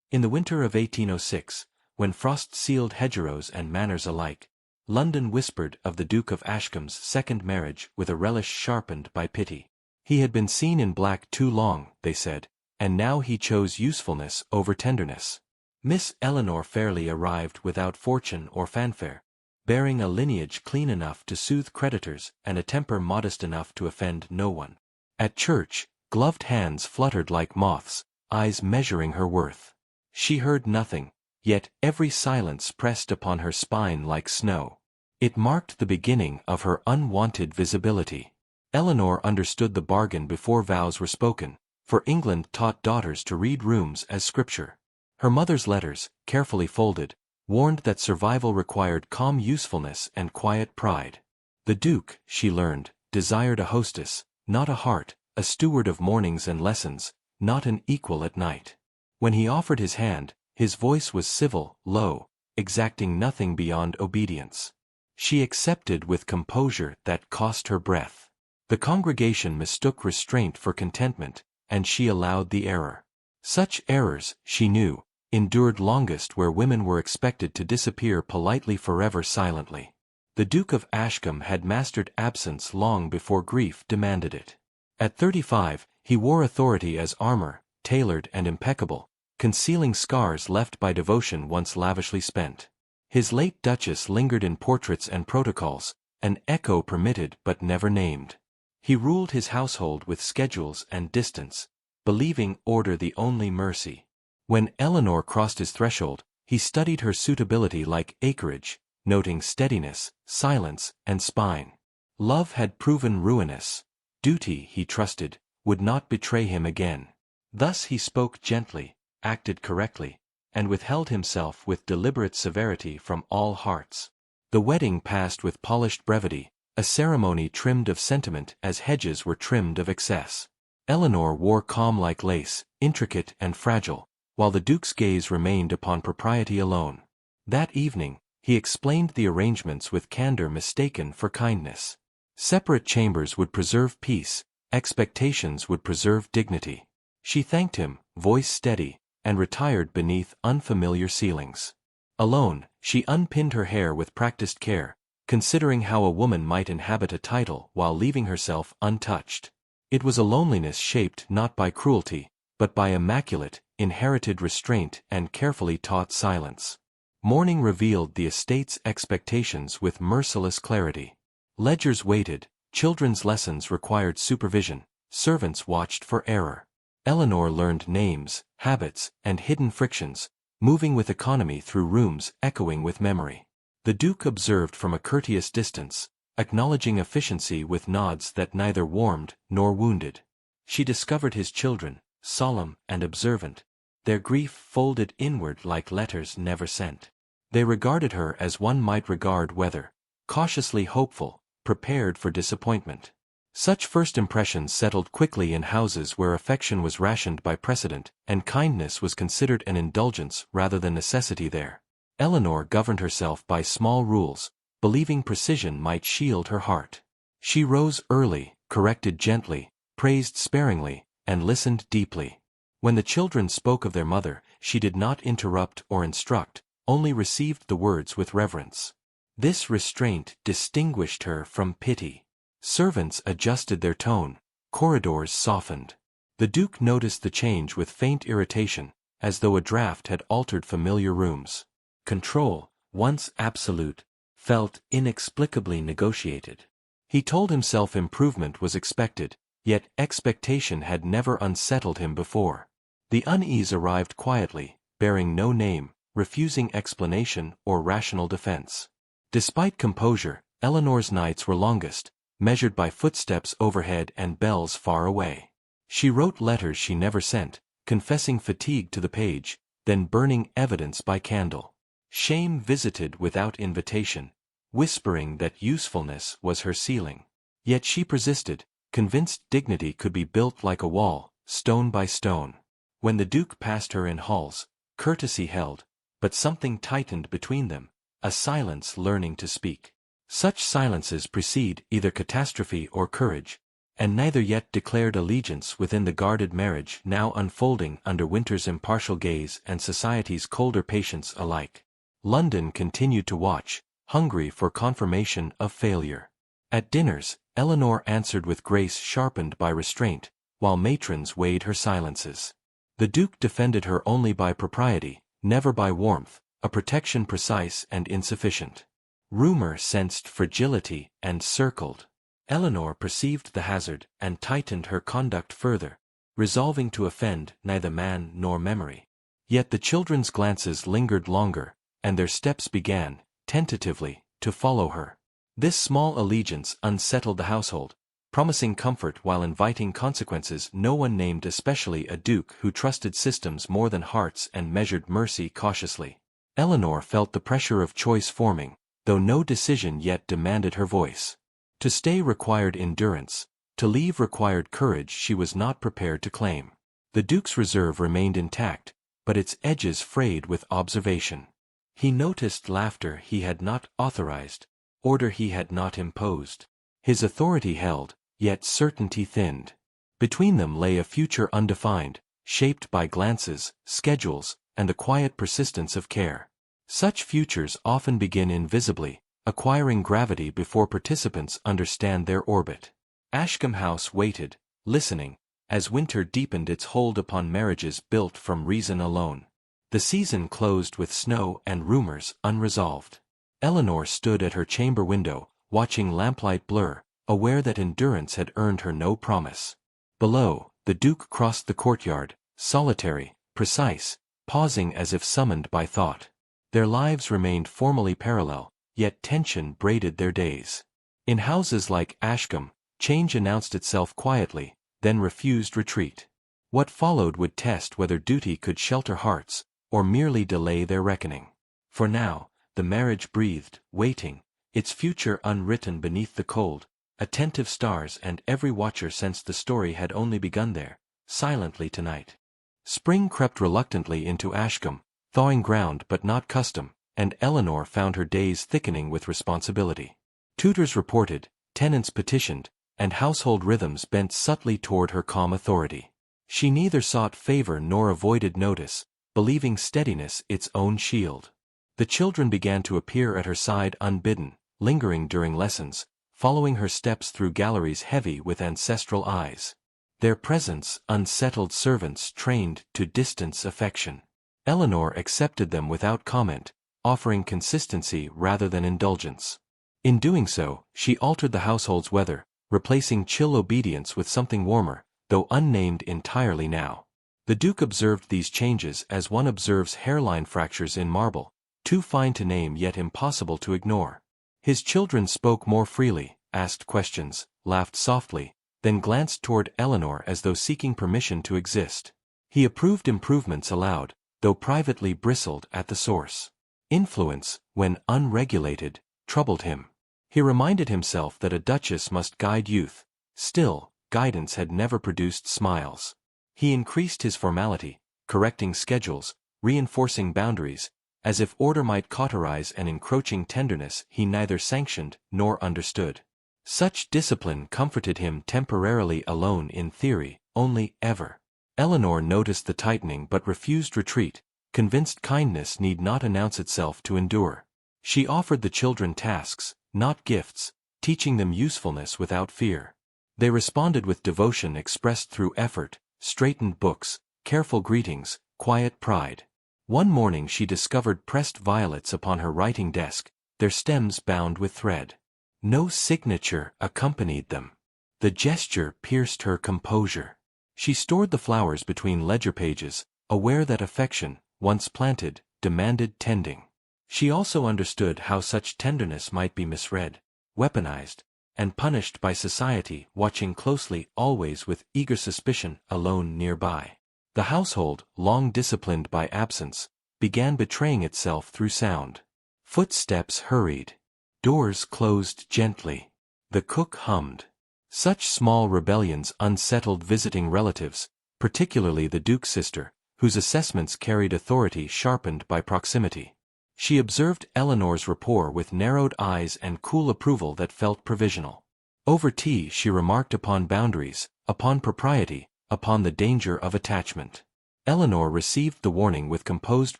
In the winter of 1806, when frost sealed hedgerows and manors alike, London whispered of the Duke of Ashcombe's second marriage with a relish sharpened by pity. He had been seen in black too long, they said, and now he chose usefulness over tenderness. Miss Eleanor Fairleigh arrived without fortune or fanfare, bearing a lineage clean enough to soothe creditors and a temper modest enough to offend no one. At church, gloved hands fluttered like moths, eyes measuring her worth. She heard nothing, yet every silence pressed upon her spine like snow. It marked the beginning of her unwanted visibility. Eleanor understood the bargain before vows were spoken, for England taught daughters to read rooms as scripture. Her mother's letters, carefully folded, warned that survival required calm usefulness and quiet pride. The Duke, she learned, desired a hostess, not a heart, a steward of mornings and lessons, not an equal at night. When he offered his hand, his voice was civil, low, exacting nothing beyond obedience. She accepted with composure that cost her breath. The congregation mistook restraint for contentment, and she allowed the error. Such errors, she knew, endured longest where women were expected to disappear politely forever silently. The Duke of Ashcombe had mastered absence long before grief demanded it. At 35, he wore authority as armor, tailored and impeccable, concealing scars left by devotion once lavishly spent. His late Duchess lingered in portraits and protocols, an echo permitted but never named. He ruled his household with schedules and distance, believing order the only mercy. When Eleanor crossed his threshold, he studied her suitability like acreage, noting steadiness, silence, and spine. Love had proven ruinous. Duty, he trusted, would not betray him again. Thus he spoke gently, acted correctly, and withheld himself with deliberate severity from all hearts. The wedding passed with polished brevity, a ceremony trimmed of sentiment as hedges were trimmed of excess. Eleanor wore calm like lace, intricate and fragile, while the Duke's gaze remained upon propriety alone. That evening, he explained the arrangements with candor mistaken for kindness. Separate chambers would preserve peace, expectations would preserve dignity. She thanked him, voice steady, and retired beneath unfamiliar ceilings. Alone, she unpinned her hair with practiced care, considering how a woman might inhabit a title while leaving herself untouched. It was a loneliness shaped not by cruelty, but by immaculate, inherited restraint and carefully taught silence. Morning revealed the estate's expectations with merciless clarity. Ledgers waited, children's lessons required supervision, servants watched for error. Eleanor learned names, habits, and hidden frictions, moving with economy through rooms echoing with memory. The Duke observed from a courteous distance, acknowledging efficiency with nods that neither warmed nor wounded. She discovered his children, solemn and observant, their grief folded inward like letters never sent. They regarded her as one might regard weather, cautiously hopeful, prepared for disappointment. Such first impressions settled quickly in houses where affection was rationed by precedent, and kindness was considered an indulgence rather than necessity there. Eleanor governed herself by small rules, believing precision might shield her heart. She rose early, corrected gently, praised sparingly, and listened deeply. When the children spoke of their mother, she did not interrupt or instruct, only received the words with reverence. This restraint distinguished her from pity. Servants adjusted their tone, corridors softened. The Duke noticed the change with faint irritation, as though a draft had altered familiar rooms. Control, once absolute, felt inexplicably negotiated. He told himself improvement was expected, yet expectation had never unsettled him before. The unease arrived quietly, bearing no name, refusing explanation or rational defense. Despite composure, Eleanor's nights were longest, measured by footsteps overhead and bells far away. She wrote letters she never sent, confessing fatigue to the page, then burning evidence by candle. Shame visited without invitation, whispering that usefulness was her ceiling. Yet she persisted, convinced dignity could be built like a wall, stone by stone. When the Duke passed her in halls, courtesy held, but something tightened between them, a silence learning to speak. Such silences precede either catastrophe or courage, and neither yet declared allegiance within the guarded marriage now unfolding under winter's impartial gaze and society's colder patience alike. London continued to watch, hungry for confirmation of failure. At dinners, Eleanor answered with grace sharpened by restraint, while matrons weighed her silences. The Duke defended her only by propriety, never by warmth, a protection precise and insufficient. Rumor sensed fragility and circled. Eleanor perceived the hazard and tightened her conduct further, resolving to offend neither man nor memory. Yet the children's glances lingered longer, and their steps began, tentatively, to follow her. This small allegiance unsettled the household, promising comfort while inviting consequences. No one named, especially a duke who trusted systems more than hearts and measured mercy cautiously. Eleanor felt the pressure of choice forming, though no decision yet demanded her voice. To stay required endurance, to leave required courage she was not prepared to claim. The Duke's reserve remained intact, but its edges frayed with observation. He noticed laughter he had not authorized, order he had not imposed. His authority held, yet certainty thinned. Between them lay a future undefined, shaped by glances, schedules, and the quiet persistence of care. Such futures often begin invisibly, acquiring gravity before participants understand their orbit. Ashcombe House waited, listening, as winter deepened its hold upon marriages built from reason alone. The season closed with snow and rumors unresolved. Eleanor stood at her chamber window, watching lamplight blur, aware that endurance had earned her no promise. Below, the Duke crossed the courtyard, solitary, precise, pausing as if summoned by thought. Their lives remained formally parallel, yet tension braided their days. In houses like Ashcombe, change announced itself quietly, then refused retreat. What followed would test whether duty could shelter hearts, or merely delay their reckoning. For now, the marriage breathed, waiting, its future unwritten beneath the cold, attentive stars, and every watcher sensed the story had only begun there, silently tonight. Spring crept reluctantly into Ashcombe, thawing ground but not custom, and Eleanor found her days thickening with responsibility. Tutors reported, tenants petitioned, and household rhythms bent subtly toward her calm authority. She neither sought favor nor avoided notice, believing steadiness its own shield. The children began to appear at her side unbidden, lingering during lessons, following her steps through galleries heavy with ancestral eyes. Their presence unsettled servants trained to distance affection. Eleanor accepted them without comment, offering consistency rather than indulgence. In doing so, she altered the household's weather, replacing chill obedience with something warmer, though unnamed entirely now. The Duke observed these changes as one observes hairline fractures in marble, too fine to name yet impossible to ignore. His children spoke more freely, asked questions, laughed softly, then glanced toward Eleanor as though seeking permission to exist. He approved improvements aloud, though privately bristled at the source. Influence, when unregulated, troubled him. He reminded himself that a duchess must guide youth. Still, guidance had never produced smiles. He increased his formality, correcting schedules, reinforcing boundaries, as if order might cauterize an encroaching tenderness he neither sanctioned nor understood. Such discipline comforted him temporarily alone in theory, only ever. Eleanor noticed the tightening but refused retreat, convinced kindness need not announce itself to endure. She offered the children tasks, not gifts, teaching them usefulness without fear. They responded with devotion expressed through effort, straightened books, careful greetings, quiet pride. One morning she discovered pressed violets upon her writing desk, their stems bound with thread. No signature accompanied them. The gesture pierced her composure. She stored the flowers between ledger pages, aware that affection, once planted, demanded tending. She also understood how such tenderness might be misread, weaponized, and punished by society watching closely, always with eager suspicion, alone nearby. The household, long disciplined by absence, began betraying itself through sound. Footsteps hurried. Doors closed gently. The cook hummed. Such small rebellions unsettled visiting relatives, particularly the Duke's sister, whose assessments carried authority sharpened by proximity. She observed Eleanor's rapport with narrowed eyes and cool approval that felt provisional. Over tea she remarked upon boundaries, upon propriety, upon the danger of attachment. Eleanor received the warning with composed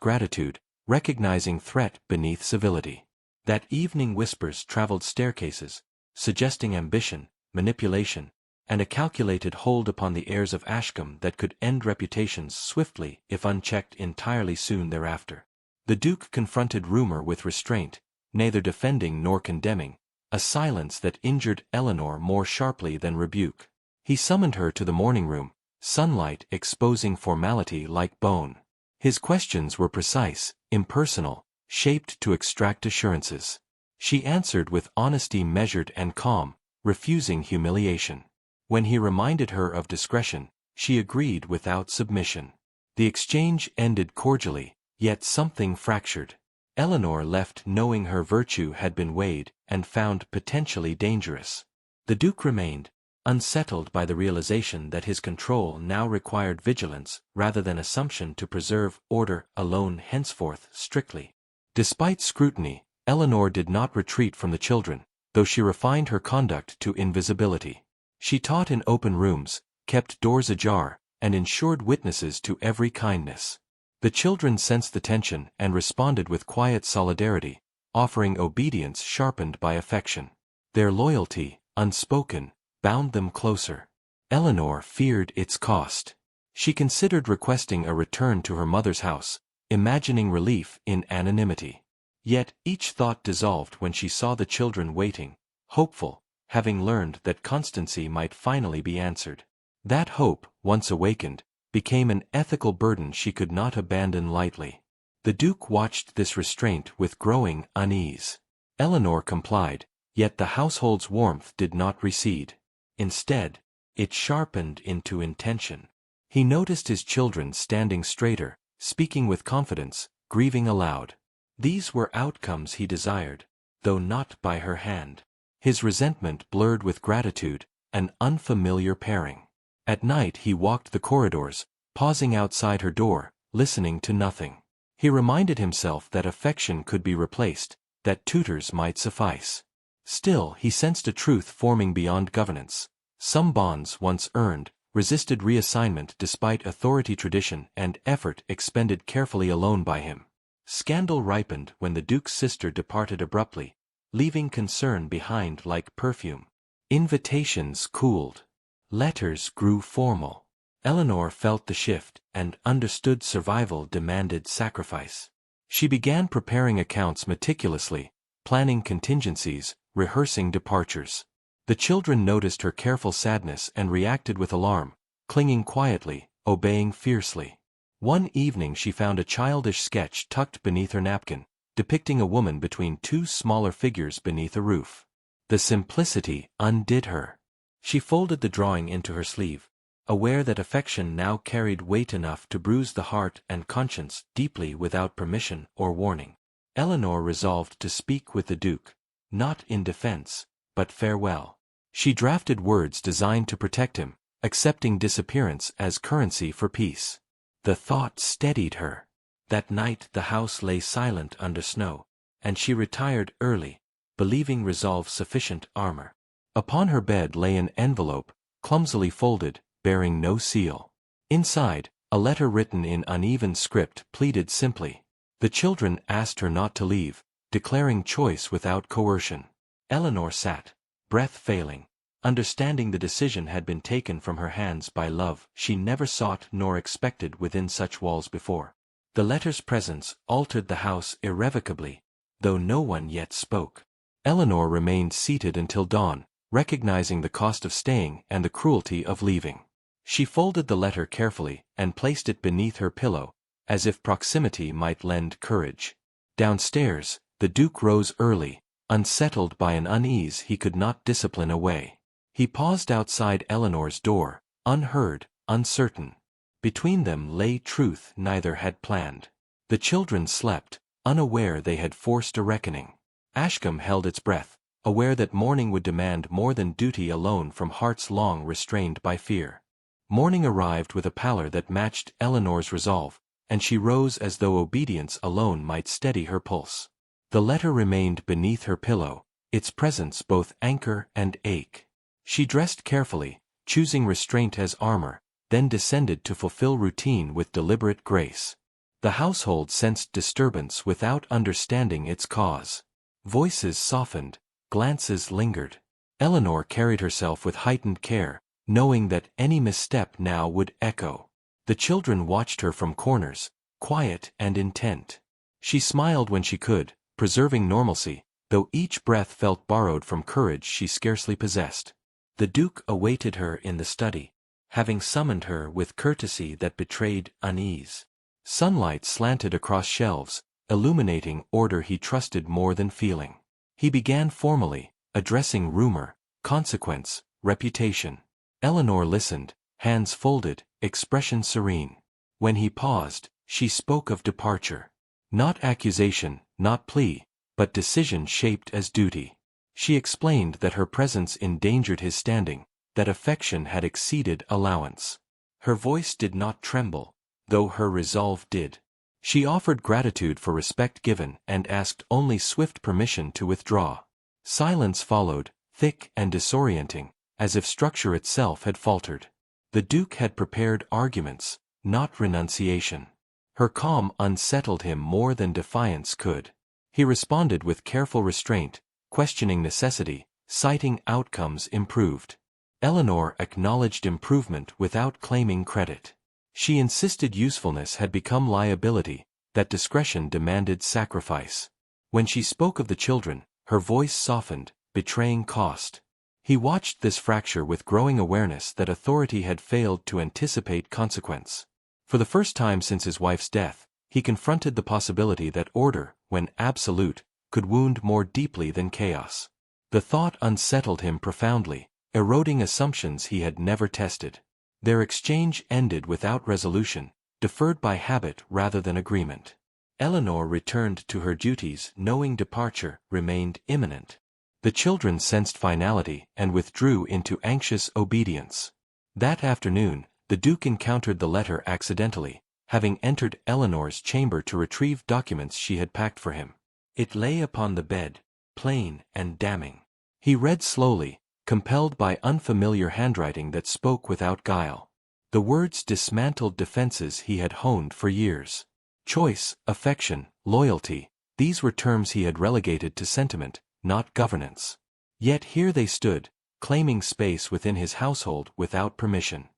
gratitude, recognizing threat beneath civility. That evening whispers traveled staircases, suggesting ambition, manipulation, and a calculated hold upon the heirs of Ashcombe that could end reputations swiftly if unchecked entirely soon thereafter. The Duke confronted rumor with restraint, neither defending nor condemning, a silence that injured Eleanor more sharply than rebuke. He summoned her to the morning room, sunlight exposing formality like bone. His questions were precise, impersonal, shaped to extract assurances. She answered with honesty measured and calm, refusing humiliation. When he reminded her of discretion, she agreed without submission. The exchange ended cordially, yet something fractured. Eleanor left knowing her virtue had been weighed and found potentially dangerous. The Duke remained, unsettled by the realization that his control now required vigilance rather than assumption to preserve order alone henceforth strictly. Despite scrutiny, Eleanor did not retreat from the children, though she refined her conduct to invisibility. She taught in open rooms, kept doors ajar, and ensured witnesses to every kindness. The children sensed the tension and responded with quiet solidarity, offering obedience sharpened by affection. Their loyalty, unspoken, bound them closer. Eleanor feared its cost. She considered requesting a return to her mother's house, imagining relief in anonymity. Yet each thought dissolved when she saw the children waiting, hopeful, having learned that constancy might finally be answered. That hope, once awakened, became an ethical burden she could not abandon lightly. The Duke watched this restraint with growing unease. Eleanor complied, yet the household's warmth did not recede. Instead, it sharpened into intention. He noticed his children standing straighter, speaking with confidence, grieving aloud. These were outcomes he desired, though not by her hand. His resentment blurred with gratitude, an unfamiliar pairing. At night he walked the corridors, pausing outside her door, listening to nothing. He reminded himself that affection could be replaced, that tutors might suffice. Still he sensed a truth forming beyond governance. Some bonds once earned, resisted reassignment despite authority, tradition, and effort expended carefully alone by him. Scandal ripened when the Duke's sister departed abruptly, leaving concern behind like perfume. Invitations cooled. Letters grew formal. Eleanor felt the shift and understood survival demanded sacrifice. She began preparing accounts meticulously, planning contingencies, rehearsing departures. The children noticed her careful sadness and reacted with alarm, clinging quietly, obeying fiercely. One evening she found a childish sketch tucked beneath her napkin, depicting a woman between two smaller figures beneath a roof. The simplicity undid her. She folded the drawing into her sleeve, aware that affection now carried weight enough to bruise the heart and conscience deeply without permission or warning. Eleanor resolved to speak with the Duke, not in defense, but farewell. She drafted words designed to protect him, accepting disappearance as currency for peace. The thought steadied her. That night the house lay silent under snow, and she retired early, believing resolve sufficient armor. Upon her bed lay an envelope, clumsily folded, bearing no seal. Inside, a letter written in uneven script pleaded simply. The children asked her not to leave, declaring choice without coercion. Eleanor sat, breath failing, understanding the decision had been taken from her hands by love she never sought nor expected within such walls before. The letter's presence altered the house irrevocably, though no one yet spoke. Eleanor remained seated until dawn, recognizing the cost of staying and the cruelty of leaving. She folded the letter carefully and placed it beneath her pillow, as if proximity might lend courage. Downstairs, the Duke rose early, unsettled by an unease he could not discipline away. He paused outside Eleanor's door, unheard, uncertain. Between them lay truth neither had planned. The children slept, unaware they had forced a reckoning. Ashcombe held its breath, aware that morning would demand more than duty alone from hearts long restrained by fear. Morning arrived with a pallor that matched Eleanor's resolve, and she rose as though obedience alone might steady her pulse. The letter remained beneath her pillow, its presence both anchor and ache. She dressed carefully, choosing restraint as armor, then descended to fulfill routine with deliberate grace. The household sensed disturbance without understanding its cause. Voices softened, glances lingered. Eleanor carried herself with heightened care, knowing that any misstep now would echo. The children watched her from corners, quiet and intent. She smiled when she could, preserving normalcy, though each breath felt borrowed from courage she scarcely possessed. The Duke awaited her in the study, having summoned her with courtesy that betrayed unease. Sunlight slanted across shelves, illuminating order he trusted more than feeling. He began formally, addressing rumor, consequence, reputation. Eleanor listened, hands folded, expression serene. When he paused, she spoke of departure. Not accusation, not plea, but decision shaped as duty. She explained that her presence endangered his standing, that affection had exceeded allowance. Her voice did not tremble, though her resolve did. She offered gratitude for respect given and asked only swift permission to withdraw. Silence followed, thick and disorienting, as if structure itself had faltered. The Duke had prepared arguments, not renunciation. Her calm unsettled him more than defiance could. He responded with careful restraint, questioning necessity, citing outcomes improved. Eleanor acknowledged improvement without claiming credit. She insisted usefulness had become liability, that discretion demanded sacrifice. When she spoke of the children, her voice softened, betraying cost. He watched this fracture with growing awareness that authority had failed to anticipate consequence. For the first time since his wife's death, he confronted the possibility that order, when absolute, could wound more deeply than chaos. The thought unsettled him profoundly, eroding assumptions he had never tested. Their exchange ended without resolution, deferred by habit rather than agreement. Eleanor returned to her duties knowing departure remained imminent. The children sensed finality and withdrew into anxious obedience. That afternoon, the Duke encountered the letter accidentally, having entered Eleanor's chamber to retrieve documents she had packed for him. It lay upon the bed, plain and damning. He read slowly, compelled by unfamiliar handwriting that spoke without guile. The words dismantled defenses he had honed for years. Choice, affection, loyalty, these were terms he had relegated to sentiment, not governance. Yet here they stood, claiming space within his household without permission.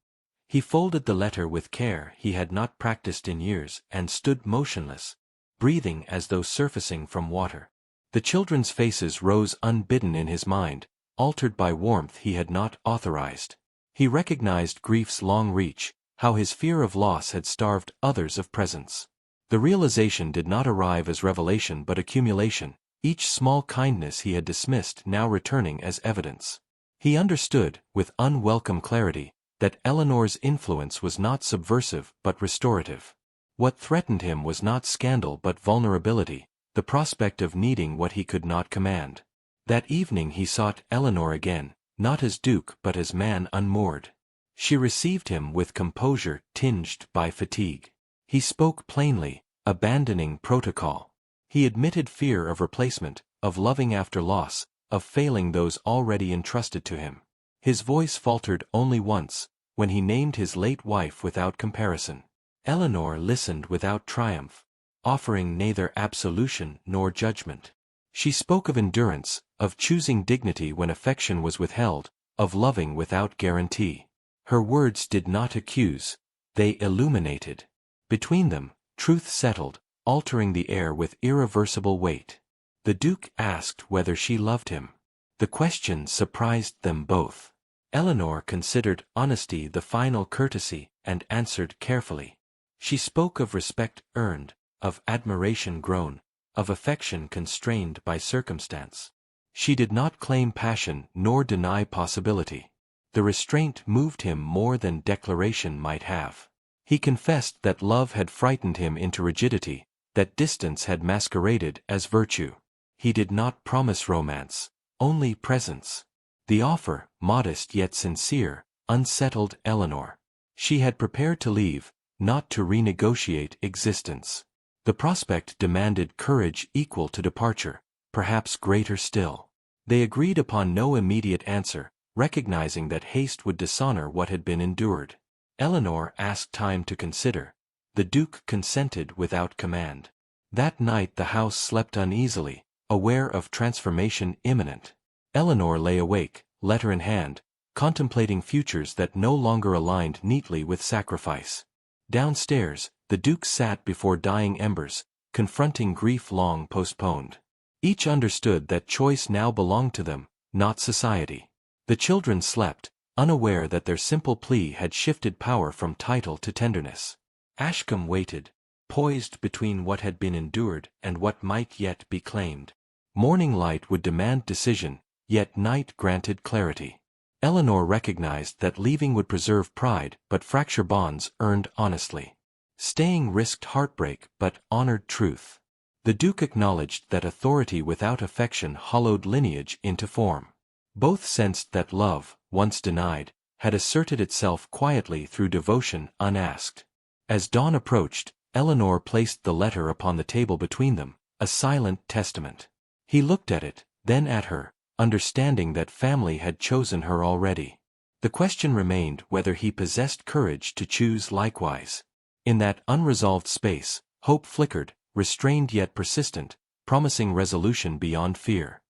He folded the letter with care he had not practiced in years and stood motionless, breathing as though surfacing from water. The children's faces rose unbidden in his mind, altered by warmth he had not authorized. He recognized grief's long reach, how his fear of loss had starved others of presence. The realization did not arrive as revelation but accumulation, each small kindness he had dismissed now returning as evidence. He understood, with unwelcome clarity, that Eleanor's influence was not subversive but restorative. What threatened him was not scandal but vulnerability, the prospect of needing what he could not command. That evening he sought Eleanor again, not as Duke but as man unmoored. She received him with composure tinged by fatigue. He spoke plainly, abandoning protocol. He admitted fear of replacement, of loving after loss, of failing those already entrusted to him. His voice faltered only once, when he named his late wife without comparison. Eleanor listened without triumph, offering neither absolution nor judgment. She spoke of endurance, of choosing dignity when affection was withheld, of loving without guarantee. Her words did not accuse, they illuminated. Between them, truth settled, altering the air with irreversible weight. The Duke asked whether she loved him. The question surprised them both. Eleanor considered honesty the final courtesy and answered carefully. She spoke of respect earned, of admiration grown, of affection constrained by circumstance. She did not claim passion nor deny possibility. The restraint moved him more than declaration might have. He confessed that love had frightened him into rigidity, that distance had masqueraded as virtue. He did not promise romance, only presence. The offer, modest yet sincere, unsettled Eleanor. She had prepared to leave, not to renegotiate existence. The prospect demanded courage equal to departure, perhaps greater still. They agreed upon no immediate answer, recognizing that haste would dishonor what had been endured. Eleanor asked time to consider. The Duke consented without command. That night the house slept uneasily, aware of transformation imminent. Eleanor lay awake, letter in hand, contemplating futures that no longer aligned neatly with sacrifice. Downstairs, the Duke sat before dying embers, confronting grief long postponed. Each understood that choice now belonged to them, not society. The children slept, unaware that their simple plea had shifted power from title to tenderness. Ashcombe waited, poised between what had been endured and what might yet be claimed. Morning light would demand decision, yet night granted clarity. Eleanor recognized that leaving would preserve pride but fracture bonds earned honestly. Staying risked heartbreak but honored truth. The Duke acknowledged that authority without affection hollowed lineage into form. Both sensed that love, once denied, had asserted itself quietly through devotion unasked. As dawn approached, Eleanor placed the letter upon the table between them, a silent testament. He looked at it, then at her, understanding that family had chosen her already. The question remained whether he possessed courage to choose likewise. In that unresolved space, hope flickered, restrained yet persistent, promising resolution beyond fear.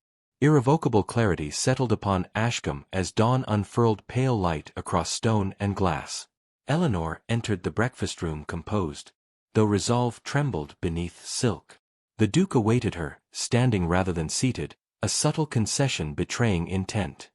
Irrevocable clarity settled upon Ashcombe as dawn unfurled pale light across stone and glass. Eleanor entered the breakfast room composed, though resolve trembled beneath silk. The Duke awaited her, standing rather than seated, a subtle concession betraying intent.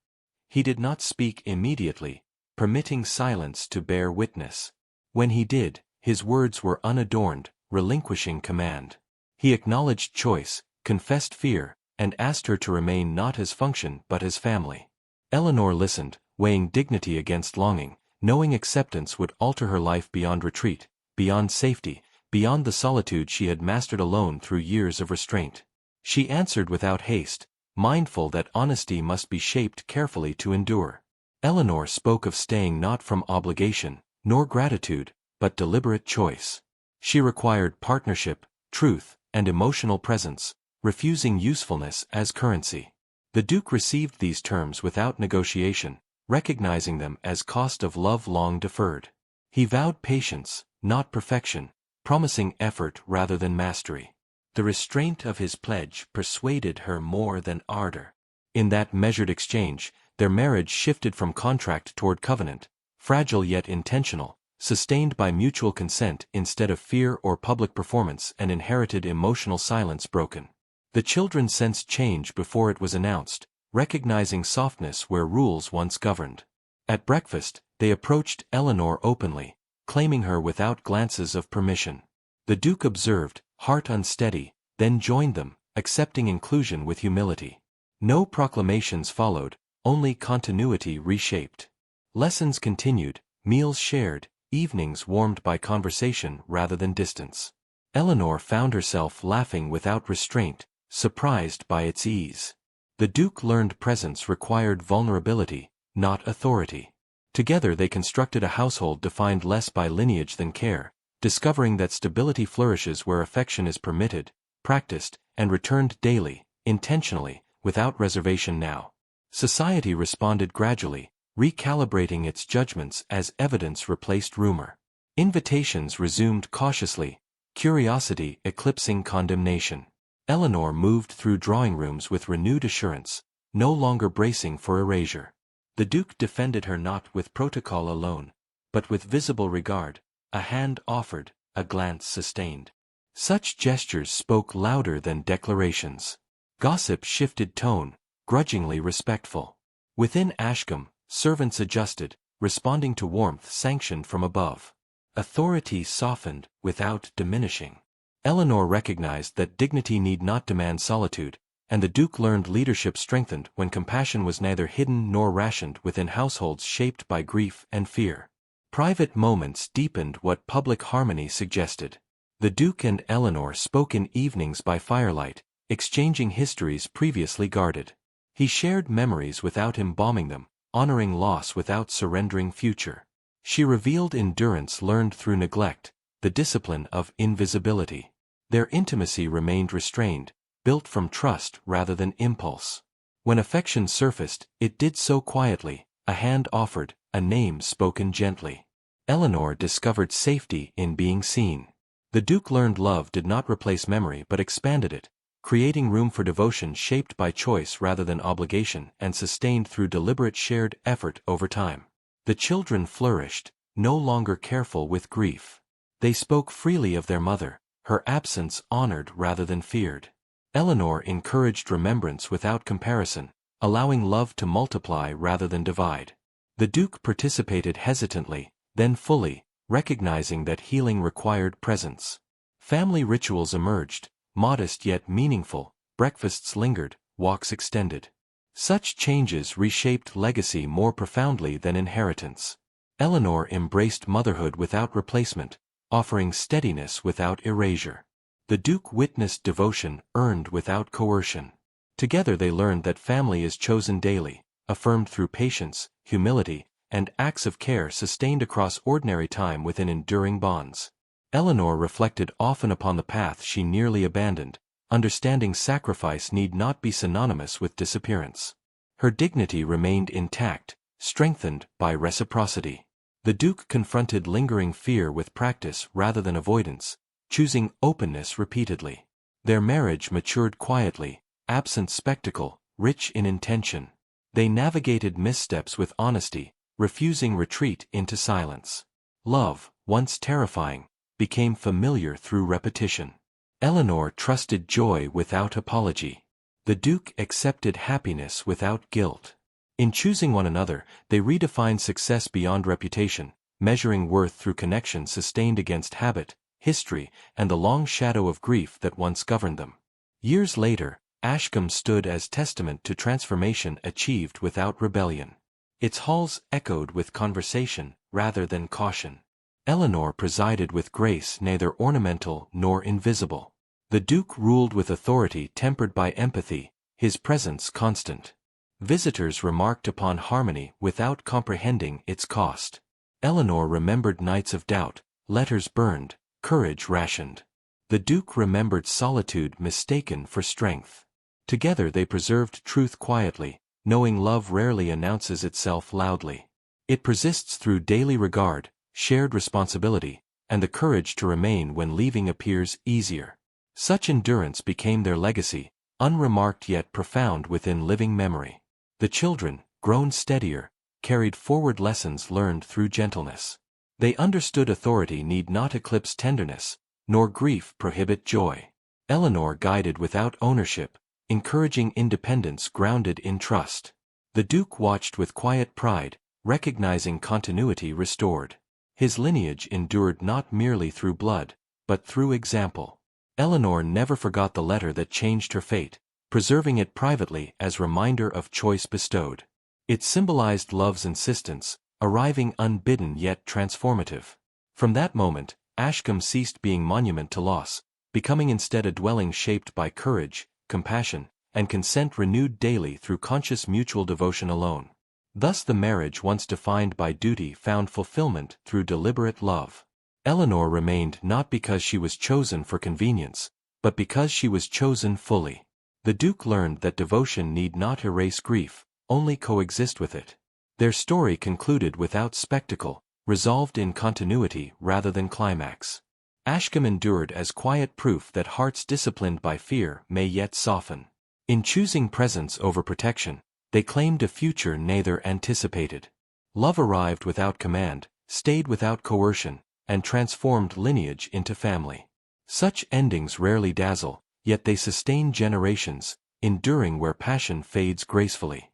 He did not speak immediately, permitting silence to bear witness. When he did, his words were unadorned, relinquishing command. He acknowledged choice, confessed fear, and asked her to remain not as function but as family. Eleanor listened, weighing dignity against longing, knowing acceptance would alter her life beyond retreat, beyond safety, beyond the solitude she had mastered alone through years of restraint. She answered without haste, mindful that honesty must be shaped carefully to endure. Eleanor spoke of staying not from obligation, nor gratitude, but deliberate choice. She required partnership, truth, and emotional presence, refusing usefulness as currency. The Duke received these terms without negotiation, recognizing them as cost of love long deferred. He vowed patience, not perfection, promising effort rather than mastery. The restraint of his pledge persuaded her more than ardor. In that measured exchange, their marriage shifted from contract toward covenant, fragile yet intentional, sustained by mutual consent instead of fear or public performance, and inherited emotional silence broken. The children sensed change before it was announced, recognizing softness where rules once governed. At breakfast, they approached Eleanor openly, claiming her without glances of permission. The Duke observed, heart unsteady, then joined them, accepting inclusion with humility. No proclamations followed, only continuity reshaped. Lessons continued, meals shared, evenings warmed by conversation rather than distance. Eleanor found herself laughing without restraint, surprised by its ease. The Duke learned presence required vulnerability, not authority. Together they constructed a household defined less by lineage than care, discovering that stability flourishes where affection is permitted, practiced, and returned daily, intentionally, without reservation now. Society responded gradually, recalibrating its judgments as evidence replaced rumor. Invitations resumed cautiously, curiosity eclipsing condemnation. Eleanor moved through drawing rooms with renewed assurance, no longer bracing for erasure. The Duke defended her not with protocol alone, but with visible regard, a hand offered, a glance sustained. Such gestures spoke louder than declarations. Gossip shifted tone, grudgingly respectful. Within Ashcombe, servants adjusted, responding to warmth sanctioned from above. Authority softened, without diminishing. Eleanor recognized that dignity need not demand solitude, and the Duke learned leadership strengthened when compassion was neither hidden nor rationed within households shaped by grief and fear. Private moments deepened what public harmony suggested. The Duke and Eleanor spoke in evenings by firelight, exchanging histories previously guarded. He shared memories without embalming them, honoring loss without surrendering future. She revealed endurance learned through neglect, the discipline of invisibility. Their intimacy remained restrained, built from trust rather than impulse. When affection surfaced, it did so quietly, a hand offered, a name spoken gently. Eleanor discovered safety in being seen. The Duke learned love did not replace memory but expanded it, creating room for devotion shaped by choice rather than obligation and sustained through deliberate shared effort over time. The children flourished, no longer careful with grief. They spoke freely of their mother, her absence honored rather than feared. Eleanor encouraged remembrance without comparison, allowing love to multiply rather than divide. The Duke participated hesitantly, then fully, recognizing that healing required presence. Family rituals emerged, modest yet meaningful, breakfasts lingered, walks extended. Such changes reshaped legacy more profoundly than inheritance. Eleanor embraced motherhood without replacement, offering steadiness without erasure. The Duke witnessed devotion earned without coercion. Together they learned that family is chosen daily, affirmed through patience, humility, and acts of care sustained across ordinary time within enduring bonds. Eleanor reflected often upon the path she nearly abandoned, understanding sacrifice need not be synonymous with disappearance. Her dignity remained intact, strengthened by reciprocity. The Duke confronted lingering fear with practice rather than avoidance, choosing openness repeatedly. Their marriage matured quietly, absent spectacle, rich in intention. They navigated missteps with honesty, refusing retreat into silence. Love, once terrifying, became familiar through repetition. Eleanor trusted joy without apology. The Duke accepted happiness without guilt. In choosing one another, they redefined success beyond reputation, measuring worth through connection sustained against habit, history, and the long shadow of grief that once governed them. Years later, Ashcombe stood as testament to transformation achieved without rebellion. Its halls echoed with conversation rather than caution. Eleanor presided with grace neither ornamental nor invisible. The Duke ruled with authority tempered by empathy, his presence constant. Visitors remarked upon harmony without comprehending its cost. Eleanor remembered nights of doubt, letters burned, courage rationed. The Duke remembered solitude mistaken for strength. Together they preserved truth quietly, knowing love rarely announces itself loudly. It persists through daily regard, shared responsibility, and the courage to remain when leaving appears easier. Such endurance became their legacy, unremarked yet profound within living memory. The children, grown steadier, carried forward lessons learned through gentleness. They understood authority need not eclipse tenderness, nor grief prohibit joy. Eleanor guided without ownership, encouraging independence grounded in trust. The Duke watched with quiet pride, recognizing continuity restored. His lineage endured not merely through blood, but through example. Eleanor never forgot the letter that changed her fate, preserving it privately as reminder of choice bestowed. It symbolized love's insistence, arriving unbidden yet transformative. From that moment, Ashcombe ceased being monument to loss, becoming instead a dwelling shaped by courage, compassion, and consent renewed daily through conscious mutual devotion alone. Thus the marriage once defined by duty found fulfillment through deliberate love. Eleanor remained not because she was chosen for convenience, but because she was chosen fully. The Duke learned that devotion need not erase grief, only coexist with it. Their story concluded without spectacle, resolved in continuity rather than climax. Ashcombe endured as quiet proof that hearts disciplined by fear may yet soften. In choosing presence over protection, they claimed a future neither anticipated. Love arrived without command, stayed without coercion, and transformed lineage into family. Such endings rarely dazzle, yet they sustain generations, enduring where passion fades gracefully.